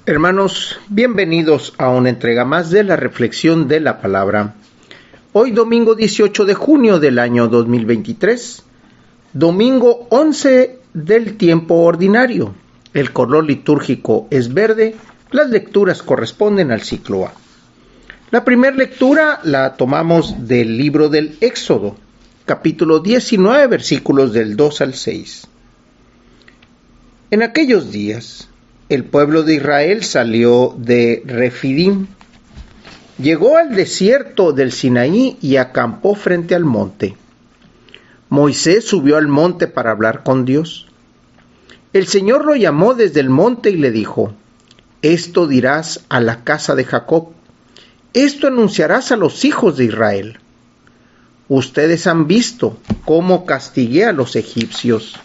Hermanos, bienvenidos a una entrega más de la reflexión de la palabra. Hoy domingo 18 de junio del año 2023, domingo 11 del tiempo ordinario. El color litúrgico es verde, las lecturas corresponden al ciclo A. La primera lectura la tomamos del libro del Éxodo, capítulo 19, versículos del 2 al 6. En aquellos días, el pueblo de Israel salió de Refidim, llegó al desierto del Sinaí y acampó frente al monte. Moisés subió al monte para hablar con Dios. El Señor lo llamó desde el monte y le dijo: Esto dirás a la casa de Jacob, esto anunciarás a los hijos de Israel. Ustedes han visto cómo castigué a los egipcios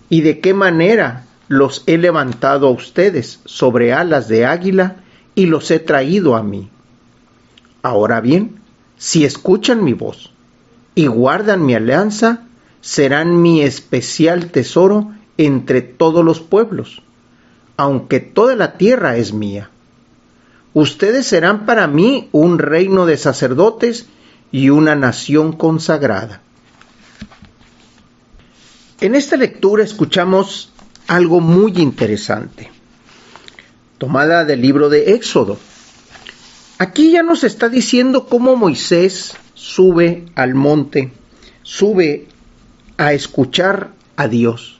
y de qué manera los he levantado a ustedes sobre alas de águila y los he traído a mí. Ahora bien, si escuchan mi voz y guardan mi alianza, serán mi especial tesoro entre todos los pueblos, aunque toda la tierra es mía. Ustedes serán para mí un reino de sacerdotes y una nación consagrada. En esta lectura escuchamos algo muy interesante, tomada del libro de Éxodo. Aquí ya nos está diciendo cómo Moisés sube al monte, sube a escuchar a Dios.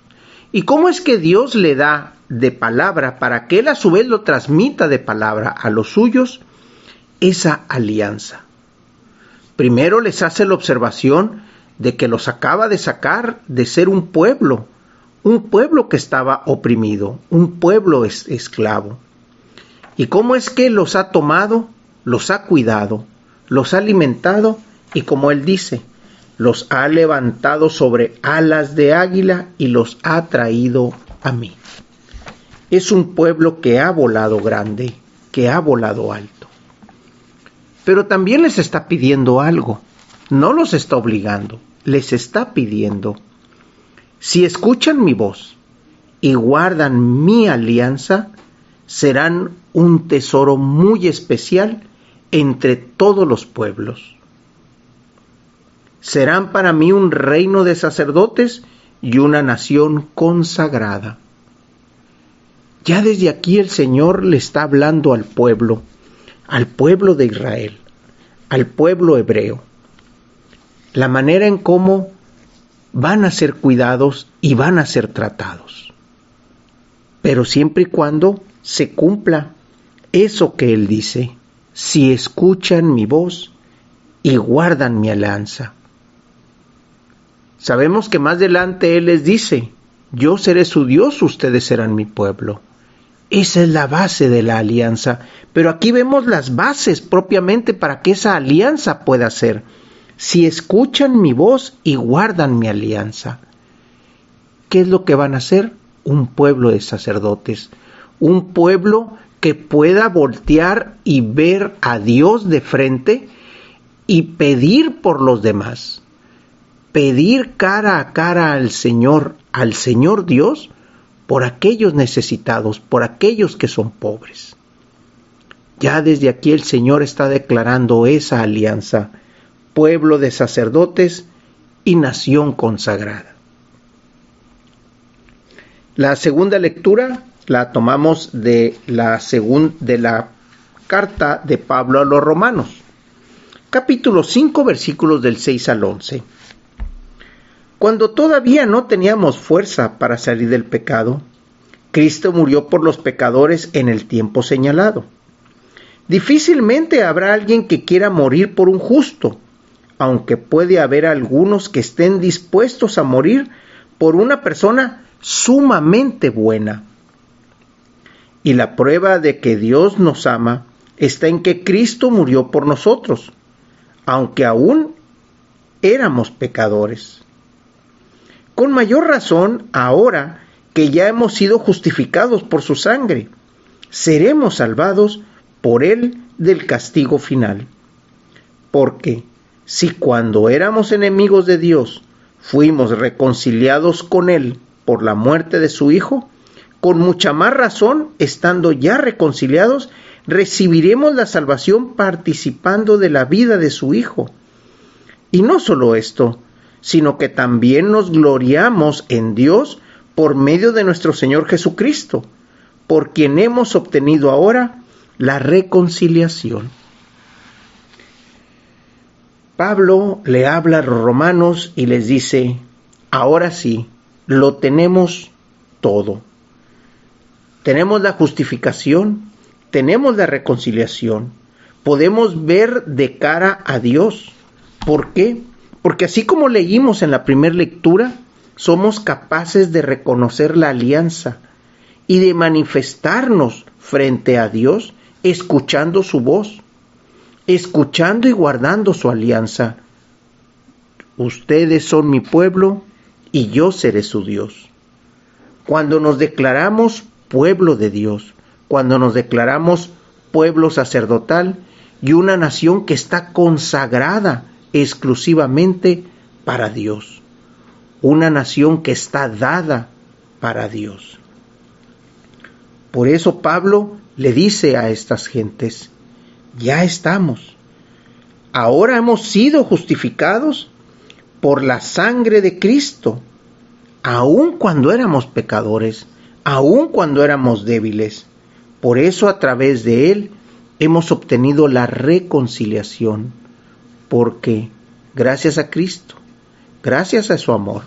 Y cómo es que Dios le da de palabra, para que él a su vez lo transmita de palabra a los suyos, esa alianza. Primero les hace la observación de que los acaba de sacar de ser un pueblo que estaba oprimido, un pueblo esclavo. ¿Y cómo es que los ha tomado, los ha cuidado, los ha alimentado y, como él dice, los ha levantado sobre alas de águila y los ha traído a mí? Es un pueblo que ha volado grande, que ha volado alto. Pero también les está pidiendo algo, no los está obligando, les está pidiendo: si escuchan mi voz y guardan mi alianza, serán un tesoro muy especial entre todos los pueblos. Serán para mí un reino de sacerdotes y una nación consagrada. Ya desde aquí el Señor le está hablando al pueblo de Israel, al pueblo hebreo, la manera en cómo van a ser cuidados y van a ser tratados. Pero siempre y cuando se cumpla eso que Él dice: si escuchan mi voz y guardan mi alianza. Sabemos que más adelante Él les dice: yo seré su Dios, ustedes serán mi pueblo. Esa es la base de la alianza. Pero aquí vemos las bases propiamente para que esa alianza pueda ser: si escuchan mi voz y guardan mi alianza. ¿Qué es lo que van a ser? Un pueblo de sacerdotes, un pueblo que pueda voltear y ver a Dios de frente y pedir por los demás, pedir cara a cara al Señor Dios, por aquellos necesitados, por aquellos que son pobres. Ya desde aquí el Señor está declarando esa alianza: pueblo de sacerdotes y nación consagrada. La segunda lectura la tomamos de la carta de Pablo a los Romanos, capítulo 5, versículos del 6 al 11. Cuando todavía no teníamos fuerza para salir del pecado, Cristo murió por los pecadores en el tiempo señalado. Difícilmente habrá alguien que quiera morir por un justo, aunque puede haber algunos que estén dispuestos a morir por una persona sumamente buena. Y la prueba de que Dios nos ama está en que Cristo murió por nosotros, aunque aún éramos pecadores. Con mayor razón, ahora que ya hemos sido justificados por su sangre, seremos salvados por Él del castigo final. Porque si cuando éramos enemigos de Dios fuimos reconciliados con Él por la muerte de su Hijo, Con mucha más razón, estando ya reconciliados, recibiremos la salvación participando de la vida de su Hijo. Y no solo esto, sino que también nos gloriamos en Dios por medio de nuestro Señor Jesucristo, por quien hemos obtenido ahora la reconciliación. Pablo le habla a los romanos y les dice, ahora sí, lo tenemos todo. Tenemos la justificación, tenemos la reconciliación, podemos ver de cara a Dios. ¿Por qué? Porque así como leímos en la primera lectura, somos capaces de reconocer la alianza y de manifestarnos frente a Dios escuchando su voz, escuchando y guardando su alianza. Ustedes son mi pueblo y yo seré su Dios. Cuando nos declaramos pueblo de Dios, cuando nos declaramos pueblo sacerdotal y una nación que está consagrada exclusivamente para Dios, una nación que está dada para Dios. Por eso Pablo le dice a estas gentes, ya estamos, ahora hemos sido justificados por la sangre de Cristo, aun cuando éramos pecadores, aun cuando éramos débiles. Por eso a través de Él hemos obtenido la reconciliación, porque gracias a Cristo, gracias a su amor,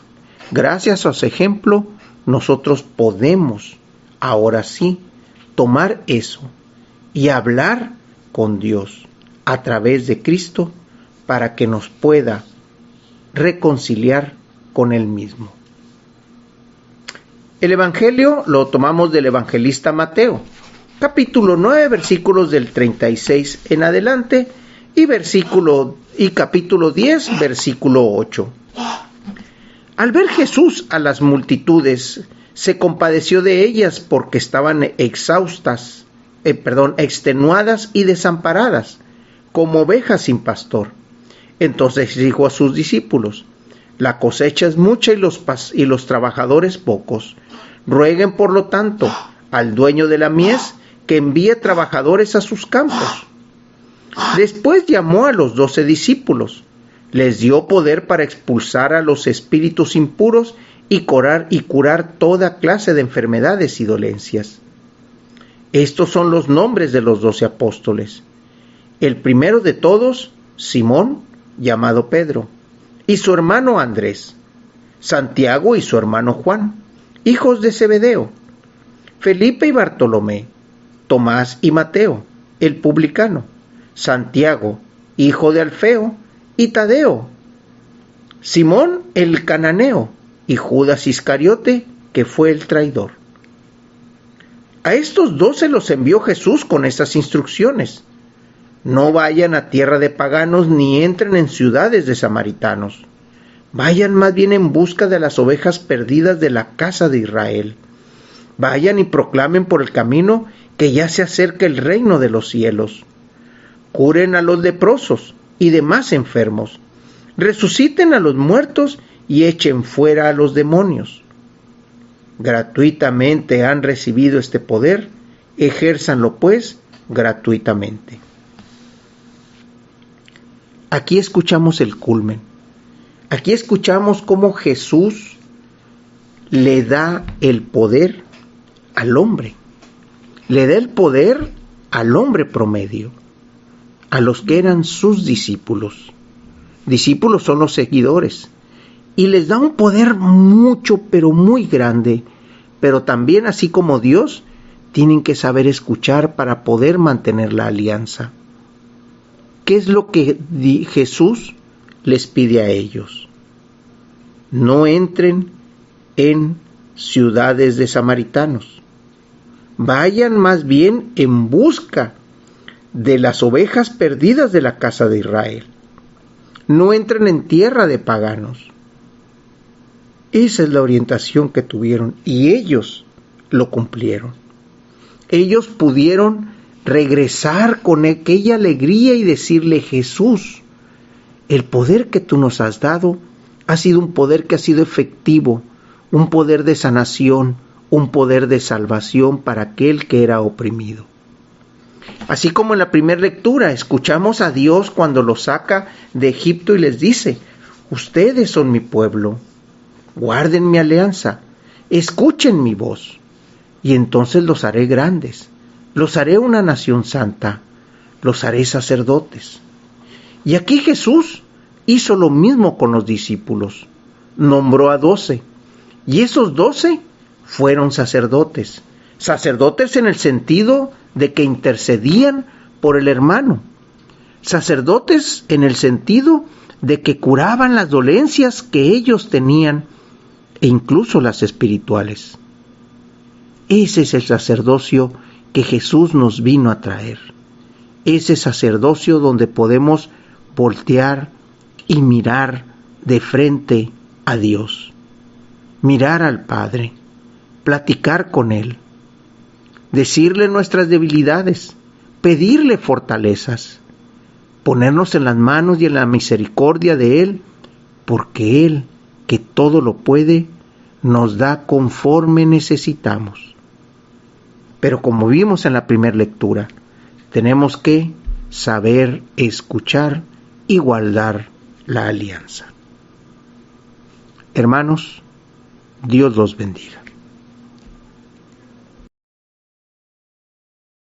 gracias a su ejemplo, nosotros podemos ahora sí tomar eso y hablar con Dios a través de Cristo para que nos pueda reconciliar con Él mismo. El Evangelio lo tomamos del evangelista Mateo, capítulo 9, versículos del 36 en adelante, y capítulo 10, versículo 8. Al ver Jesús a las multitudes, se compadeció de ellas porque estaban extenuadas y desamparadas, como ovejas sin pastor. Entonces dijo a sus discípulos, la cosecha es mucha y los trabajadores pocos. Rueguen, por lo tanto, al dueño de la mies que envíe trabajadores a sus campos. Después llamó a los 12 discípulos, les dio poder para expulsar a los espíritus impuros y curar toda clase de enfermedades y dolencias. Estos son los nombres de los 12 apóstoles. El primero de todos, Simón, llamado Pedro, y su hermano Andrés, Santiago y su hermano Juan, hijos de Zebedeo, Felipe y Bartolomé, Tomás y Mateo, el publicano, Santiago, hijo de Alfeo, y Tadeo, Simón el cananeo, y Judas Iscariote, que fue el traidor. A estos 12 los envió Jesús con estas instrucciones: no vayan a tierra de paganos ni entren en ciudades de samaritanos. Vayan más bien en busca de las ovejas perdidas de la casa de Israel. Vayan y proclamen por el camino que ya se acerca el reino de los cielos. Curen a los leprosos y demás enfermos. Resuciten a los muertos y echen fuera a los demonios. Gratuitamente han recibido este poder, ejérzanlo pues gratuitamente. Aquí escuchamos el culmen. Aquí escuchamos cómo Jesús le da el poder al hombre. Le da el poder al hombre promedio, a los que eran sus discípulos. Discípulos son los seguidores. Y les da un poder mucho, pero muy grande. Pero también, así como Dios, tienen que saber escuchar para poder mantener la alianza. ¿Qué es lo que Jesús les pide a ellos? No entren en ciudades de samaritanos. Vayan más bien en busca de las ovejas perdidas de la casa de Israel. No entren en tierra de paganos. Esa es la orientación que tuvieron y ellos lo cumplieron. Ellos pudieron regresar con aquella alegría y decirle: Jesús, el poder que tú nos has dado ha sido un poder que ha sido efectivo, un poder de sanación, un poder de salvación para aquel que era oprimido. Así como en la primera lectura escuchamos a Dios cuando los saca de Egipto y les dice: ustedes son mi pueblo, guarden mi alianza, escuchen mi voz, y entonces los haré grandes, los haré una nación santa, los haré sacerdotes. Y aquí Jesús hizo lo mismo con los discípulos, nombró a 12, y esos 12 fueron sacerdotes, sacerdotes en el sentido de que intercedían por el hermano, sacerdotes en el sentido de que curaban las dolencias que ellos tenían e incluso las espirituales. Ese es el sacerdocio que Jesús nos vino a traer, ese sacerdocio donde podemos voltear y mirar de frente a Dios, mirar al Padre, platicar con Él, decirle nuestras debilidades, pedirle fortalezas, ponernos en las manos y en la misericordia de Él, porque Él, que todo lo puede, nos da conforme necesitamos. Pero como vimos en la primera lectura, tenemos que saber escuchar y guardar la alianza. Hermanos, Dios los bendiga.